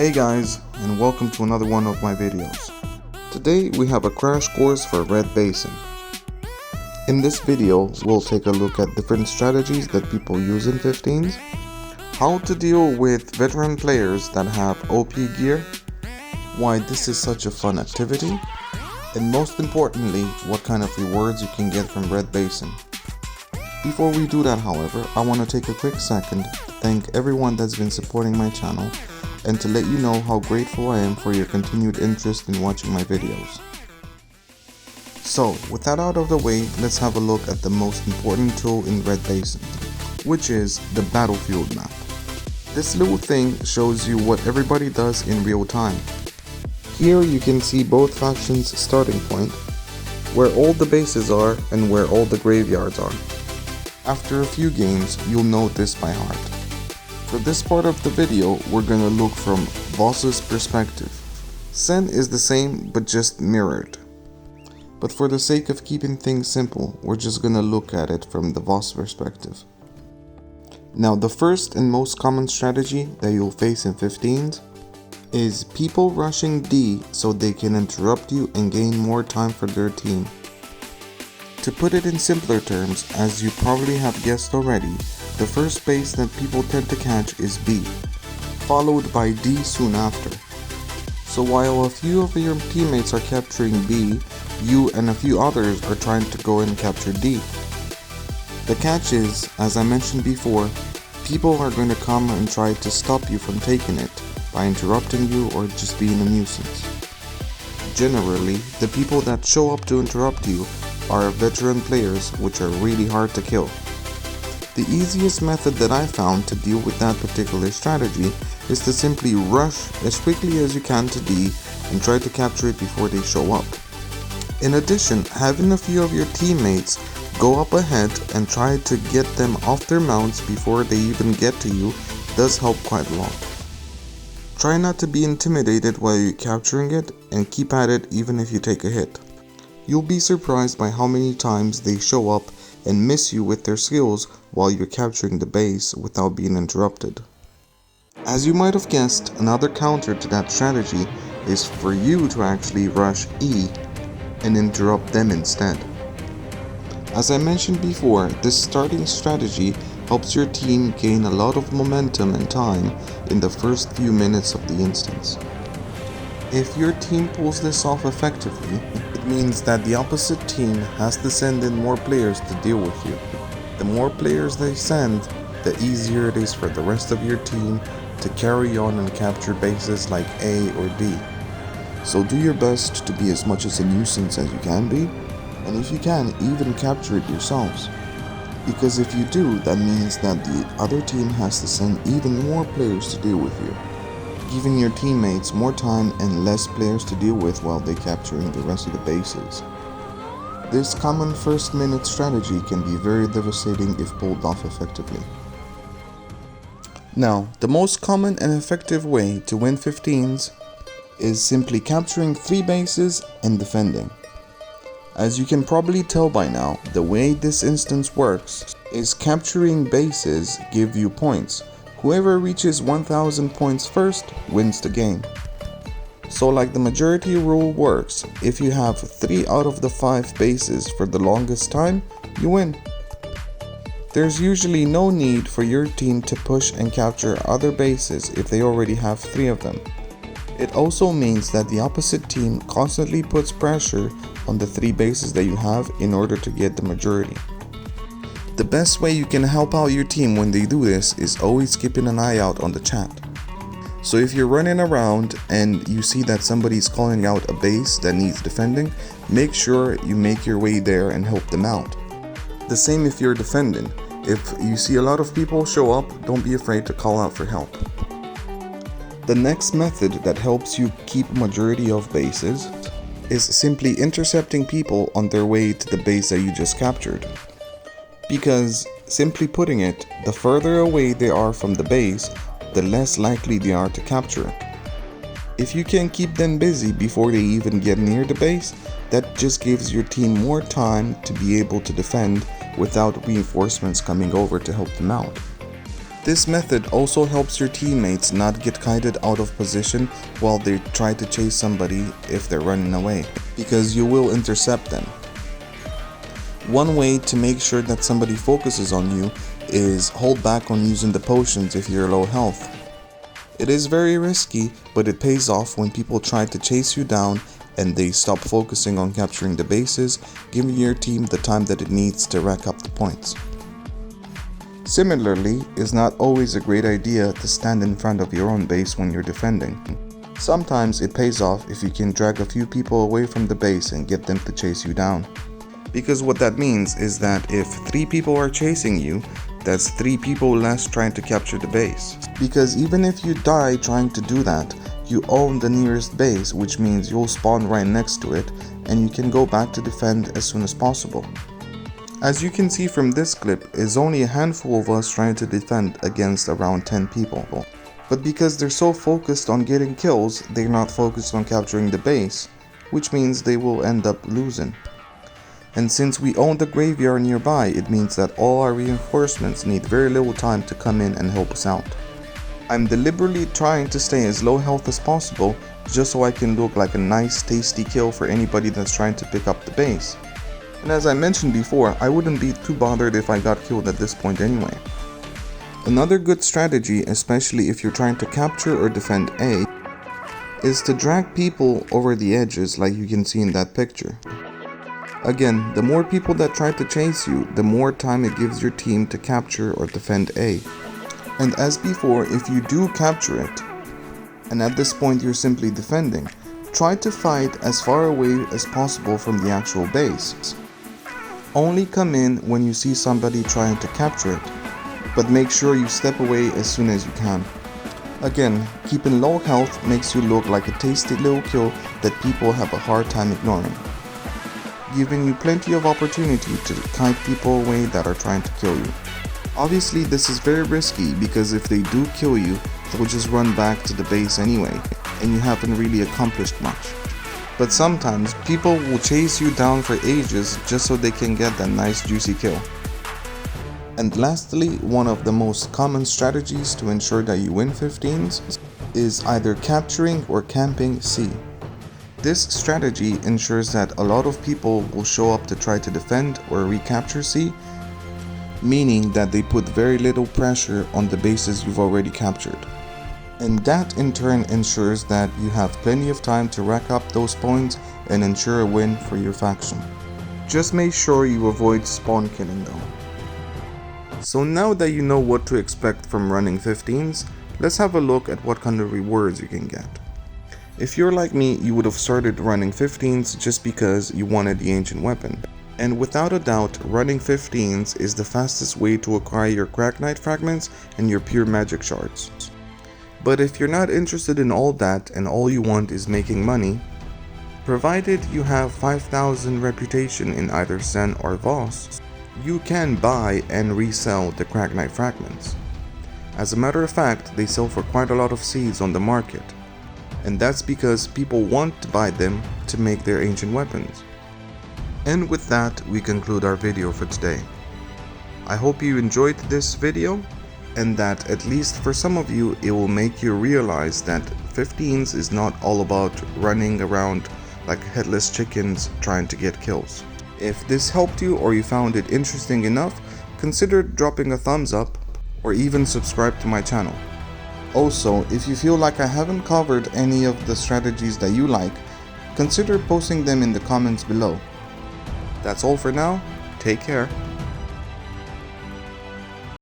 Hey guys, and welcome to another one of my videos. Today we have a crash course for Red Basin. In this video, we'll take a look at different strategies that people use in 15s, how to deal with veteran players that have OP gear, why this is such a fun activity, and most importantly, what kind of rewards you can get from Red Basin. Before we do that, however, I want to take a quick second to thank everyone that's been supporting my channel and to let you know how grateful I am for your continued interest in watching my videos. So, with that out of the way, let's have a look at the most important tool in Red Basin, which is the battlefield map. This little thing shows you what everybody does in real time. Here you can see both factions' starting point, where all the bases are and where all the graveyards are. After a few games, you'll know this by heart. For this part of the video, we're gonna look from Voss's perspective. Sen is the same, but just mirrored. But for the sake of keeping things simple, we're just gonna look at it from the Voss perspective. Now, the first and most common strategy that you'll face in 15s is people rushing D so they can interrupt you and gain more time for their team. To put it in simpler terms, as you probably have guessed already, the first base that people tend to catch is B, followed by D soon after. So while a few of your teammates are capturing B, you and a few others are trying to go and capture D. The catch is, as I mentioned before, people are going to come and try to stop you from taking it by interrupting you or just being a nuisance. Generally, the people that show up to interrupt you are veteran players, which are really hard to kill. The easiest method that I found to deal with that particular strategy is to simply rush as quickly as you can to D and try to capture it before they show up. In addition, having a few of your teammates go up ahead and try to get them off their mounts before they even get to you does help quite a lot. Try not to be intimidated while you're capturing it and keep at it even if you take a hit. You'll be surprised by how many times they show up and miss you with their skills while you're capturing the base without being interrupted. As you might have guessed, another counter to that strategy is for you to actually rush E and interrupt them instead. As I mentioned before, this starting strategy helps your team gain a lot of momentum and time in the first few minutes of the instance. If your team pulls this off effectively, it means that the opposite team has to send in more players to deal with you. The more players they send, the easier it is for the rest of your team to carry on and capture bases like A or D. So do your best to be as much as a nuisance as you can be, and if you can, even capture it yourselves. Because if you do, that means that the other team has to send even more players to deal with you, giving your teammates more time and less players to deal with while they're capturing the rest of the bases. This common first minute strategy can be very devastating if pulled off effectively. Now, the most common and effective way to win 15s is simply capturing 3 bases and defending. As you can probably tell by now, the way this instance works is capturing bases give you points. Whoever reaches 1000 points first wins the game. So like the majority rule works, if you have 3 out of the 5 bases for the longest time, you win. There's usually no need for your team to push and capture other bases if they already have 3 of them. It also means that the opposite team constantly puts pressure on the 3 bases that you have in order to get the majority. The best way you can help out your team when they do this is always keeping an eye out on the chat. So if you're running around and you see that somebody's calling out a base that needs defending, make sure you make your way there and help them out. The same if you're defending. If you see a lot of people show up, don't be afraid to call out for help. The next method that helps you keep majority of bases is simply intercepting people on their way to the base that you just captured. Because, simply putting it, the further away they are from the base, the less likely they are to capture it. If you can keep them busy before they even get near the base, that just gives your team more time to be able to defend without reinforcements coming over to help them out. This method also helps your teammates not get kited out of position while they try to chase somebody if they're running away, because you will intercept them. One way to make sure that somebody focuses on you is hold back on using the potions if you're low health. It is very risky, but it pays off when people try to chase you down and they stop focusing on capturing the bases, giving your team the time that it needs to rack up the points. Similarly, it's not always a great idea to stand in front of your own base when you're defending. Sometimes it pays off if you can drag a few people away from the base and get them to chase you down. Because what that means is that if 3 people are chasing you, that's 3 people less trying to capture the base. Because even if you die trying to do that, you own the nearest base, which means you'll spawn right next to it and you can go back to defend as soon as possible. As you can see from this clip, it's only a handful of us trying to defend against around 10 people. But because they're so focused on getting kills, they're not focused on capturing the base, which means they will end up losing. And since we own the graveyard nearby, it means that all our reinforcements need very little time to come in and help us out. I'm deliberately trying to stay as low health as possible, just so I can look like a nice tasty kill for anybody that's trying to pick up the base. And as I mentioned before, I wouldn't be too bothered if I got killed at this point anyway. Another good strategy, especially if you're trying to capture or defend A, is to drag people over the edges like you can see in that picture. Again, the more people that try to chase you, the more time it gives your team to capture or defend A. And as before, if you do capture it, and at this point you're simply defending, try to fight as far away as possible from the actual base. Only come in when you see somebody trying to capture it, but make sure you step away as soon as you can. Again, keeping low health makes you look like a tasty little kill that people have a hard time ignoring, giving you plenty of opportunity to kite people away that are trying to kill you. Obviously, this is very risky because if they do kill you, they'll just run back to the base anyway, and you haven't really accomplished much. But sometimes people will chase you down for ages just so they can get that nice juicy kill. And lastly, one of the most common strategies to ensure that you win 15s is either capturing or camping C. This strategy ensures that a lot of people will show up to try to defend or recapture C, meaning that they put very little pressure on the bases you've already captured. And that in turn ensures that you have plenty of time to rack up those points and ensure a win for your faction. Just make sure you avoid spawn killing though. So now that you know what to expect from running 15s, let's have a look at what kind of rewards you can get. If you're like me, you would have started running 15s just because you wanted the ancient weapon. And without a doubt, running 15s is the fastest way to acquire your Crack Knight fragments and your pure magic shards. But if you're not interested in all that and all you want is making money, provided you have 5,000 reputation in either Sen or Voss, you can buy and resell the Crack Knight fragments. As a matter of fact, they sell for quite a lot of seeds on the market, and that's because people want to buy them to make their ancient weapons. And with that, we conclude our video for today. I hope you enjoyed this video, and that at least for some of you it will make you realize that 15s is not all about running around like headless chickens trying to get kills. If this helped you or you found it interesting enough, consider dropping a thumbs up or even subscribe to my channel. Also, if you feel like I haven't covered any of the strategies that you like, consider posting them in the comments below. That's all for now. Take care.